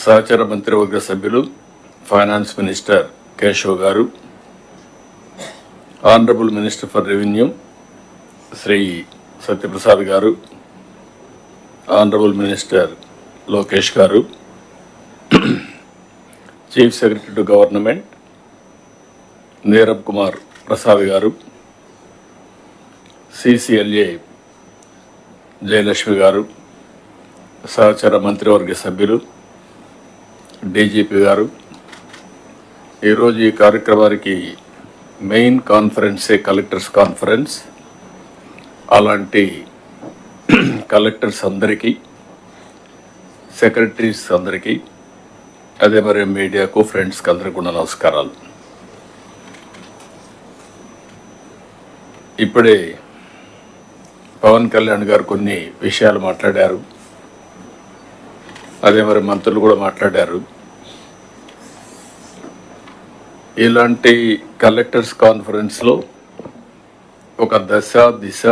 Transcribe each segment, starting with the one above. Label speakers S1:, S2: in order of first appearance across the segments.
S1: సహచర మంత్రివర్గ సభ్యులు ఫైనాన్స్ మినిస్టర్ కేశవ్ గారు, honourable minister for revenue Shri Satyaprasad గారు, ఆనరబుల్ మినిస్టర్ లోకేష్ గారు, chief secretary to government Neerab Kumar Prasad గారు, సిసిఎల్ఏ జయలక్ష్మి గారు, సహచర మంత్రివర్గ సభ్యులు, డీజీపీ గారు, ఈరోజు ఈ కార్యక్రమానికి మెయిన్ కాన్ఫరెన్సే కలెక్టర్స్ కాన్ఫరెన్స్. అలాంటి కలెక్టర్స్ అందరికీ, సెక్రటరీస్ అందరికీ, అదే మరి మీడియాకు, ఫ్రెండ్స్కి అందరికీ కూడా నమస్కారాలు. ఇప్పుడే పవన్ కళ్యాణ్ గారు కొన్ని విషయాలు మాట్లాడారు, అదే మరి మంత్రులు కూడా మాట్లాడారు. ఇలాంటి కలెక్టర్స్ కాన్ఫరెన్స్లో ఒక దశ దిశ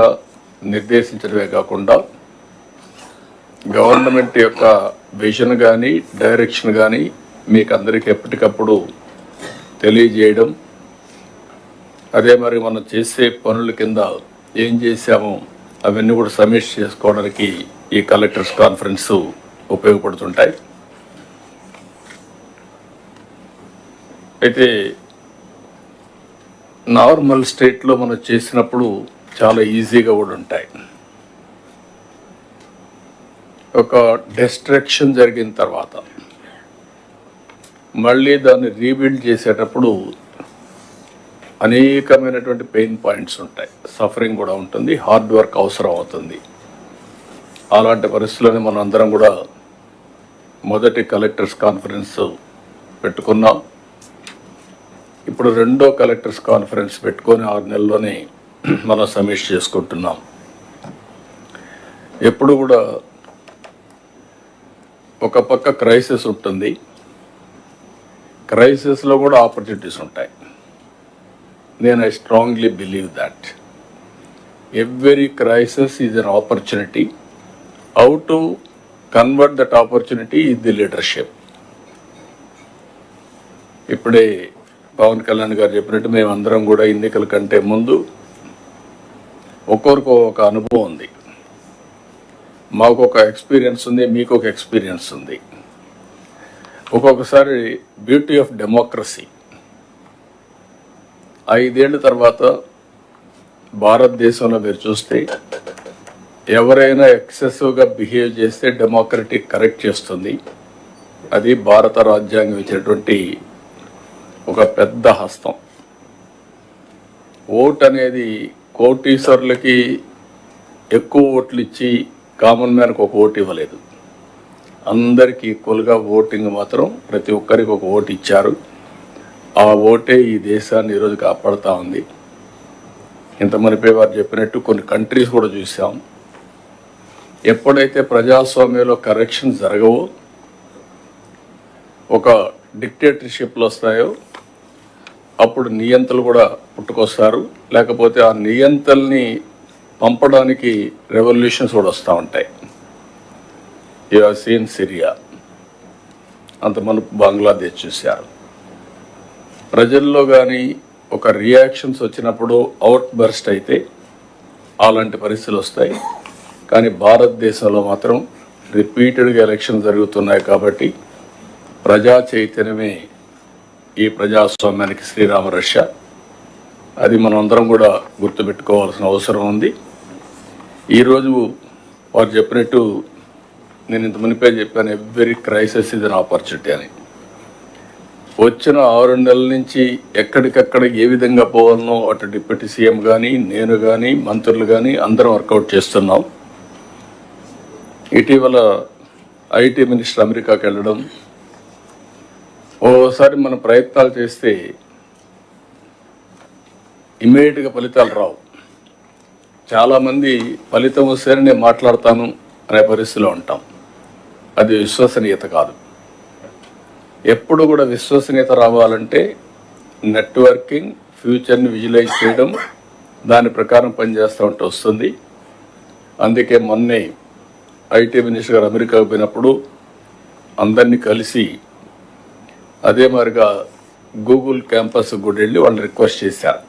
S1: నిర్దేశించడమే కాకుండా గవర్నమెంట్ యొక్క విజన్ కానీ డైరెక్షన్ కానీ మీకు అందరికీ ఎప్పటికప్పుడు తెలియజేయడం, అదే మరి మనం చేసే పనుల కింద ఏం చేశామో అవన్నీ కూడా సమీక్ష చేసుకోవడానికి ఈ కలెక్టర్స్ కాన్ఫరెన్స్ ఉపయోగపడుతుంటాయి. అయితే నార్మల్ స్టేట్లో మనం చేసినప్పుడు చాలా ఈజీగా కూడా ఉంటాయి. ఒక డిస్ట్రక్షన్ జరిగిన తర్వాత మళ్ళీ దాన్ని రీబిల్డ్ చేసేటప్పుడు అనేకమైనటువంటి పెయిన్ పాయింట్స్ ఉంటాయి, సఫరింగ్ కూడా ఉంటుంది, హార్డ్ వర్క్ అవసరం అవుతుంది. అలాంటి పరిస్థితుల్లోనే మనం అందరం కూడా మొదటి కలెక్టర్స్ కాన్ఫరెన్స్ పెట్టుకున్నాం. ఇప్పుడు రెండో కలెక్టర్స్ కాన్ఫరెన్స్ పెట్టుకొని 6 నెలల్లోనే మనం సమీక్ష చేసుకుంటున్నాం. ఎప్పుడు కూడా ఒక పక్క క్రైసిస్ ఉంటుంది, క్రైసిస్లో కూడా ఆపర్చునిటీస్ ఉంటాయి. నేను I strongly believe that every crisis is an opportunity. How to convert that opportunity is the leadership. ఇప్పుడే పవన్ కళ్యాణ్ గారు చెప్పినట్టు మేమందరం కూడా ఎన్నికల కంటే ముందు ఒక్కొక్కరికి ఒక అనుభవం ఉంది. మాకు ఒక ఎక్స్పీరియన్స్ ఉంది, మీకు ఒక ఎక్స్పీరియన్స్ ఉంది. ఒక్కొక్కసారి బ్యూటీ ఆఫ్ డెమోక్రసీ, 5 ఏళ్ళ తర్వాత భారతదేశంలో మీరు చూస్తే ఎవరైనా ఎక్సెసివ్గా బిహేవ్ చేస్తే డెమోక్రటిక్ కరెక్ట్ చేస్తుంది. అది భారత రాజ్యాంగం ఇచ్చినటువంటి ఒక పెద్ద హస్తం. ఓట్ అనేది కోటీశ్వరులకి ఎక్కువ ఓట్లు ఇచ్చి కామన్ మ్యాన్కి ఒక ఓటు ఇవ్వలేదు. అందరికీ ఈక్వల్గా ఓటింగ్ మాత్రం ప్రతి ఒక్కరికి ఒక ఓటు ఇచ్చారు. ఆ ఓటే ఈ దేశాన్ని ఈరోజు కాపాడుతూ ఉంది. ఇంత మునిపే వారు చెప్పినట్టు కొన్ని కంట్రీస్ కూడా చూసాం. ఎప్పుడైతే ప్రజాస్వామ్యంలో కరెక్షన్ జరగవో, ఒక డిక్టేటర్షిప్లు వస్తాయో, అప్పుడు నియంతలు కూడా పుట్టుకొస్తారు. లేకపోతే ఆ నియంతల్ని పంపడానికి రెవల్యూషన్స్ కూడా వస్తూ ఉంటాయి. యు హావ్ సీన్ సిరియా, అంత మనకు బంగ్లాదేశ్ చూశారు. ప్రజల్లో కానీ ఒక రియాక్షన్స్ వచ్చినప్పుడు అవుట్ బర్స్ట్ అయితే అలాంటి పరిస్థితులు వస్తాయి. కానీ భారతదేశంలో మాత్రం రిపీటెడ్గా ఎలక్షన్ జరుగుతున్నాయి. కాబట్టి ప్రజా చైతన్యమే ఈ ప్రజాస్వామ్యానికి శ్రీరామ రక్ష. అది మనం అందరం కూడా గుర్తుపెట్టుకోవాల్సిన అవసరం ఉంది. ఈరోజు వారు చెప్పినట్టు నేను ఇంత మునిపే చెప్పాను, every crisis is an opportunity అని. వచ్చిన 6 నెలల నుంచి ఎక్కడికక్కడ ఏ విధంగా పోవాలనో అటు డిప్యూటీ సీఎం కానీ, నేను కానీ, మంత్రులు కానీ అందరం వర్కౌట్ చేస్తున్నాం. ఇటీవల ఐటీ మినిస్టర్ అమెరికాకి వెళ్ళడం, ఓసారి మనం ప్రయత్నాలు చేస్తే ఇమ్మీడియట్గా ఫలితాలు రావు. చాలామంది ఫలితం వస్తేనే నేను మాట్లాడతాను అనే పరిస్థితిలో ఉంటాం. అది విశ్వసనీయత కాదు. ఎప్పుడు కూడా విశ్వసనీయత రావాలంటే నెట్వర్కింగ్, ఫ్యూచర్ని విజువలైజ్ చేయడం, దాని ప్రకారం పనిచేస్తూ ఉంటే వస్తుంది. అందుకే మొన్నే ఐటీ మినిస్టర్ గారు అమెరికాకు పోయినప్పుడు అందరినీ కలిసి అదే మరిగా గూగుల్ క్యాంపస్ కూడా వెళ్ళి వాళ్ళు రిక్వెస్ట్ చేశారు.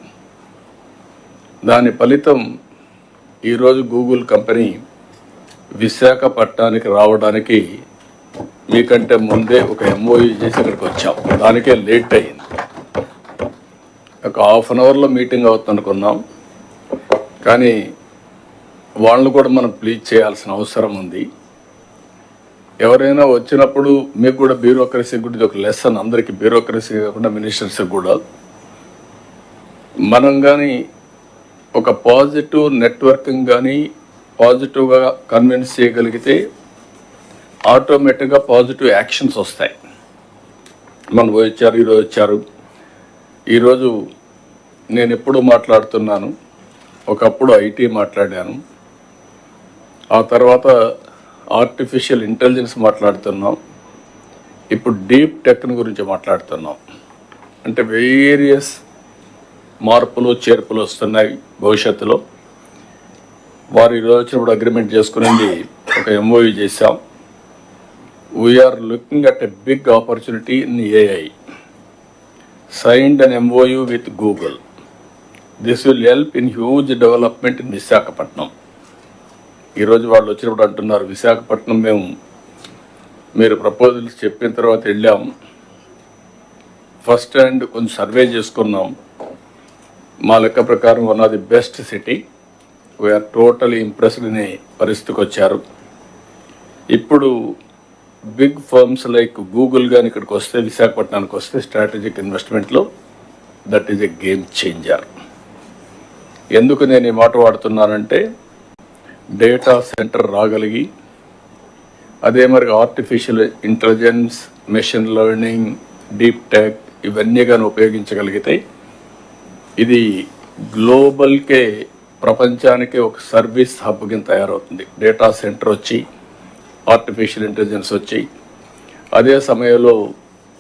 S1: దాని ఫలితం ఈరోజు గూగుల్ కంపెనీ విశాఖపట్నానికి రావడానికి మీకంటే ముందే ఒక ఎంఓయూ చేసి ఇక్కడికి వచ్చాం. దానికే లేట్ అయింది. ఒక హాఫ్ అన్ అవర్లో మీటింగ్ అవుతుంది అనుకున్నాం, కానీ వాళ్ళని కూడా మనం ప్లీజ్ చేయాల్సిన అవసరం ఉంది. ఎవరైనా వచ్చినప్పుడు మీకు కూడా బ్యూరోక్రసీ కూడా ఇది ఒక లెసన్, అందరికీ బ్యూరోక్రసీ కాకుండా మినిస్టర్స్కి కూడా. మనం కానీ ఒక పాజిటివ్ నెట్వర్కింగ్ కానీ పాజిటివ్గా కన్విన్స్ చేయగలిగితే ఆటోమేటిక్గా పాజిటివ్ యాక్షన్స్ వస్తాయి. మనం వచ్చారు, ఈరోజు వచ్చారు. ఈరోజు నేను ఎప్పుడు మాట్లాడుతున్నాను, ఒకప్పుడు ఐటీ మాట్లాడాను, ఆ తర్వాత ఆర్టిఫిషియల్ ఇంటెలిజెన్స్ మాట్లాడుతున్నాం, ఇప్పుడు డీప్ టెక్ గురించి మాట్లాడుతున్నాం. అంటే వేరియస్ మార్పులు చేర్పులు వస్తున్నాయి భవిష్యత్తులో. వారు ఈరోజు వచ్చినప్పుడు అగ్రిమెంట్ చేసుకునేది ఒక ఎంఓయూ చేశాం. We're looking at a big opportunity in AI. Signed an MOU with Google. This will help in huge development in Visakhapatnam. ఈరోజు వాళ్ళు వచ్చినప్పుడు అంటున్నారు, విశాఖపట్నం మీరు ప్రపోజల్స్ చెప్పిన తర్వాత వెళ్ళాం, ఫస్ట్ హ్యాండ్ కొంచెం సర్వే చేసుకున్నాం. మా లెక్క ప్రకారం one of the best city. We're totally impressed అనే పరిస్థితికి వచ్చారు. ఇప్పుడు బిగ్ ఫర్మ్స్ లైక్ గూగుల్ కానీ ఇక్కడికి వస్తే, విశాఖపట్నానికి వస్తే స్ట్రాటజిక్ ఇన్వెస్ట్మెంట్లో that is a game changer. ఎందుకు నేను ఈ మాట వాడుతున్నానంటే, డేటా సెంటర్ రాగలిగి అదే మరి artificial intelligence, machine learning, deep tech ఇవన్నీ కానీ ఉపయోగించగలిగితే ఇది గ్లోబల్కే, ప్రపంచానికి ఒక సర్వీస్ హబ్ కింద తయారవుతుంది. డేటా సెంటర్ వచ్చి, ఆర్టిఫిషియల్ ఇంటెలిజెన్స్ వచ్చి, అదే సమయంలో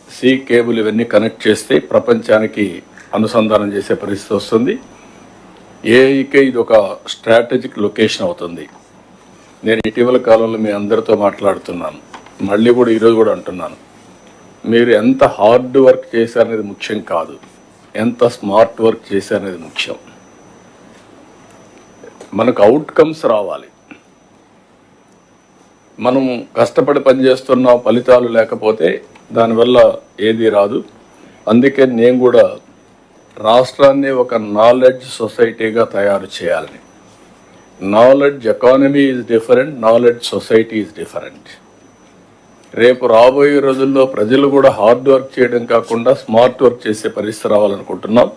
S1: సీ కేబుల్ ఇవన్నీ కనెక్ట్ చేస్తే ప్రపంచానికి అనుసంధానం చేసే పరిస్థితి వస్తుంది. ఏఐకే ఇది ఒక స్ట్రాటజిక్ లొకేషన్ అవుతుంది. నేను ఇటీవల కాలంలో మీ అందరితో మాట్లాడుతున్నాను, మళ్ళీ కూడా ఈరోజు కూడా అంటున్నాను, మీరు ఎంత హార్డ్ వర్క్ చేశారనేది ముఖ్యం కాదు, ఎంత స్మార్ట్ వర్క్ చేశారనేది ముఖ్యం. మనకు అవుట్కమ్స్ రావాలి. మనం కష్టపడి పనిచేస్తున్నాం, ఫలితాలు లేకపోతే దానివల్ల ఏది రాదు. అందుకే నేను కూడా రాష్ట్రాన్ని ఒక నాలెడ్జ్ సొసైటీగా తయారు చేయాలని. Knowledge economy is different, knowledge society is different. రేపు రాబోయే రోజుల్లో ప్రజలు కూడా హార్డ్ వర్క్ చేయడం కాకుండా స్మార్ట్ వర్క్ చేసే పరిస్థితి రావాలనుకుంటున్నాం.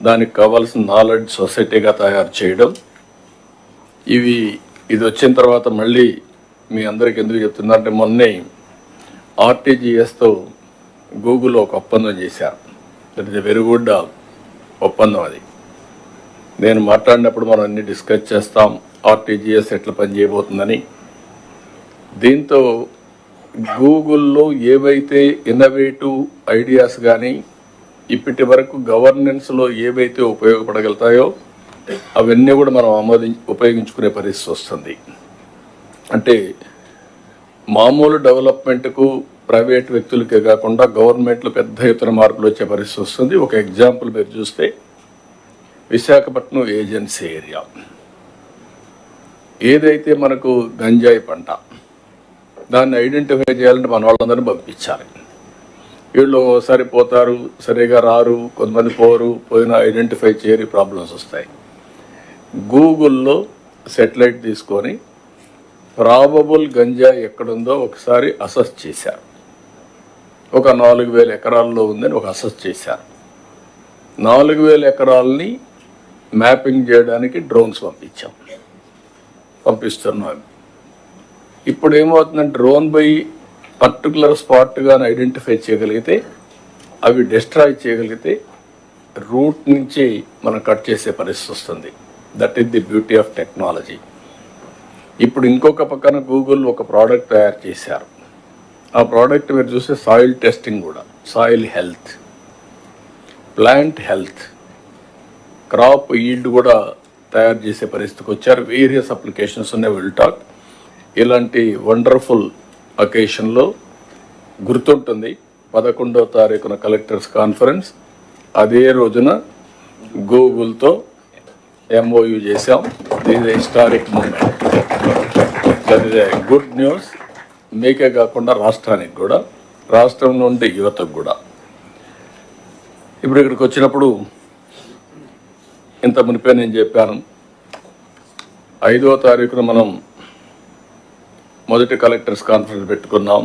S1: దానికి కావాల్సిన నాలెడ్జ్ సొసైటీగా తయారు చేయడం. ఇది వచ్చిన తర్వాత మళ్ళీ మీ అందరికి ఎందుకు చెప్తున్నా అంటే, మొన్నే ఆర్టీజీఎస్తో గూగుల్ ఒక ఒప్పందం చేశారు. That is a very good ఒప్పందం. అది నేను మాట్లాడినప్పుడు మనం అన్ని డిస్కస్ చేస్తాం, ఆర్టీజీఎస్ ఎట్లా పనిచేయబోతుందని. దీంతో గూగుల్లో ఏవైతే ఇన్నోవేటివ్ ఐడియాస్ కానీ ఇప్పటి వరకు గవర్నెన్స్లో ఏవైతే ఉపయోగపడగలుగుతాయో అవన్నీ కూడా మనం ఉపయోగించుకునే పరిస్థితి వస్తుంది. అంటే మామూలు డెవలప్మెంట్కు ప్రైవేట్ వ్యక్తులకే కాకుండా గవర్నమెంట్లో పెద్ద ఎత్తున మార్పులు వచ్చే పరిస్థితి వస్తుంది. ఒక ఎగ్జాంపుల్ మీరు చూస్తే, విశాఖపట్నం ఏజెన్సీ ఏరియా ఏదైతే మనకు గంజాయి పంట, దాన్ని ఐడెంటిఫై చేయాలంటే మన వాళ్ళందరినీ పంపించాలి. వీళ్ళు ఒకసారి పోతారు, సరిగా రారు, కొంతమంది పోయినా ఐడెంటిఫై చేయని ప్రాబ్లమ్స్ వస్తాయి. గూగుల్లో సెటిలైట్ తీసుకొని ప్రాబబుల్ గంజాయి ఎక్కడుందో ఒకసారి అసెస్ చేశారు. ఒక 4,000 ఎకరాల్లో ఉందని ఒక అసెస్ చేశారు. 4,000 ఎకరాలని మ్యాపింగ్ చేయడానికి డ్రోన్స్ పంపిస్తున్నాం. ఇప్పుడు ఏమవుతుందంటే, డ్రోన్ పోయి పర్టికులర్ స్పాట్ కానీ ఐడెంటిఫై చేయగలిగితే, అవి డిస్ట్రాయ్ చేయగలిగితే రూట్ నుంచి మనం కట్ చేసే పరిస్థితి వస్తుంది. That is the beauty of technology. ఇప్పుడు ఇంకొక పక్కన గూగుల్ ఒక ప్రోడక్ట్ తయారు చేశారు. ఆ ప్రోడక్ట్ మీరు చూస్తే సాయిల్ టెస్టింగ్ కూడా, soil health, plant health, crop yield కూడా తయారు చేసే పరిస్థితికి వచ్చారు. వేరియస్ అప్లికేషన్స్ ఉన్నాయి. విల్ టాక్ ఇలాంటి వండర్ఫుల్ అకేషన్లో గుర్తుంటుంది 11వ తారీఖున కలెక్టర్స్ కాన్ఫరెన్స్, అదే రోజున గూగుల్తో MOU చేశాం. This historic moment, that is a good news. మీకే కాకుండా రాష్ట్రానికి కూడా, రాష్ట్రం నుండి యువతకు కూడా. ఇప్పుడు ఇక్కడికి వచ్చినప్పుడు ఇంత మునిపే నేను చెప్పాను, 5వ తారీఖున మనం మొదటి కలెక్టర్స్ కాన్ఫరెన్స్ పెట్టుకున్నాం.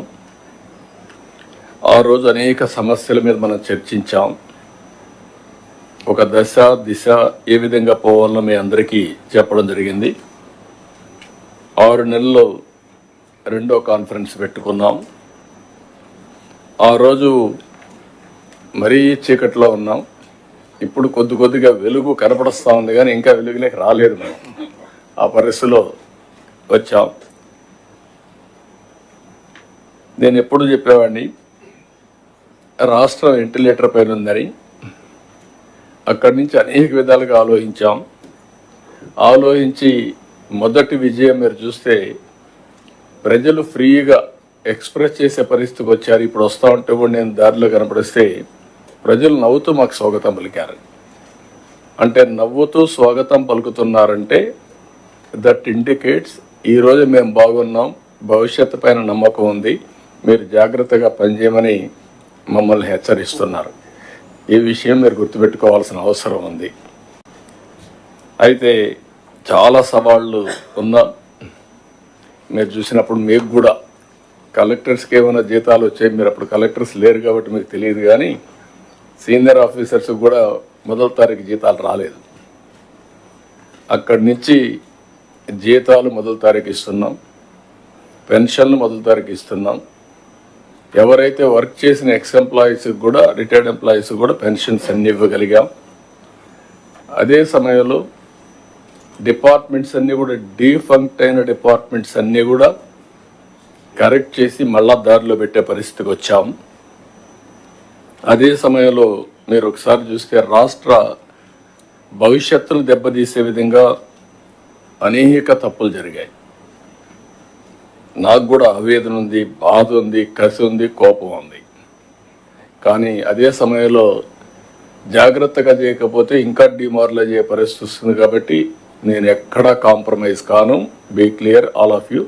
S1: ఆ రోజు అనేక సమస్యల మీద మనం చర్చించాం. ఒక దశ దిశ ఏ విధంగా పోవాలో మీ అందరికీ చెప్పడం జరిగింది. 6 నెలల్లో 2వ కాన్ఫరెన్స్ పెట్టుకున్నాం. ఆ రోజు మరీ చీకట్లో ఉన్నాం. ఇప్పుడు కొద్దిగా వెలుగు కనపడుస్తూ ఉంది, కానీ ఇంకా వెలుగులోకి రాలేదు. మనం ఆ పరిస్థితిలో వచ్చాం. నేను ఎప్పుడు చెప్పేవాడిని, రాష్ట్రం వెంటిలేటర్ పైన ఉందని. అక్కడి నుంచి అనేక విధాలుగా ఆలోచించి మొదటి విజయం మీరు చూస్తే ప్రజలు ఫ్రీగా ఎక్స్ప్రెస్ చేసే పరిస్థితికి వచ్చారు. ఇప్పుడు వస్తూ ఉంటే కూడా నేను దారిలో కనపడిస్తే ప్రజలు నవ్వుతూ మాకు స్వాగతం పలికారు. అంటే నవ్వుతూ స్వాగతం పలుకుతున్నారంటే దట్ ఇండికేట్స్ ఈరోజు మేము బాగున్నాం, భవిష్యత్తు పైన నమ్మకం ఉంది, మీరు జాగ్రత్తగా పనిచేయమని మమ్మల్ని హెచ్చరిస్తున్నారు. ఈ విషయం మీరు గుర్తుపెట్టుకోవాల్సిన అవసరం ఉంది. అయితే చాలా సవాళ్ళు ఉన్నా మీరు చూసినప్పుడు మీకు కూడా కలెక్టర్స్కి ఏమైనా జీతాలు వచ్చాయి. మీరు అప్పుడు కలెక్టర్స్ లేరు కాబట్టి మీకు తెలియదు, కానీ సీనియర్ ఆఫీసర్స్ కూడా 1వ తారీఖు జీతాలు రాలేదు. అక్కడి నుంచి జీతాలు 1వ తారీఖు ఇస్తున్నాం, పెన్షన్లు 1వ తారీఖు ఇస్తున్నాం. ఎవరైతే వర్క్ చేసిన ఎంప్లాయీస్కి కూడా, రిటైర్డ్ ఎంప్లాయీస్ కూడా పెన్షన్స్ అన్ని ఇవ్వగలిగాం. అదే సమయంలో డిపార్ట్మెంట్స్ అన్నీ కూడా, డీఫంక్ట్ అయిన డిపార్ట్మెంట్స్ అన్నీ కూడా కరెక్ట్ చేసి మళ్ళా దారిలో పెట్టే పరిస్థితికి వచ్చాం. అదే సమయంలో మీరు ఒకసారి చూస్తే రాష్ట్ర భవిష్యత్తును దెబ్బతీసే విధంగా అనేక తప్పులు జరిగాయి. నాకు కూడా ఆవేదన ఉంది, బాధ ఉంది, కసి ఉంది, కోపం ఉంది. కానీ అదే సమయంలో జాగ్రత్తగా చేయకపోతే ఇంకా డిమారలైజ్ అయ్యే పరిస్థితి వస్తుంది. కాబట్టి నేను ఎక్కడా కాంప్రమైజ్ కాను. Be clear all of you.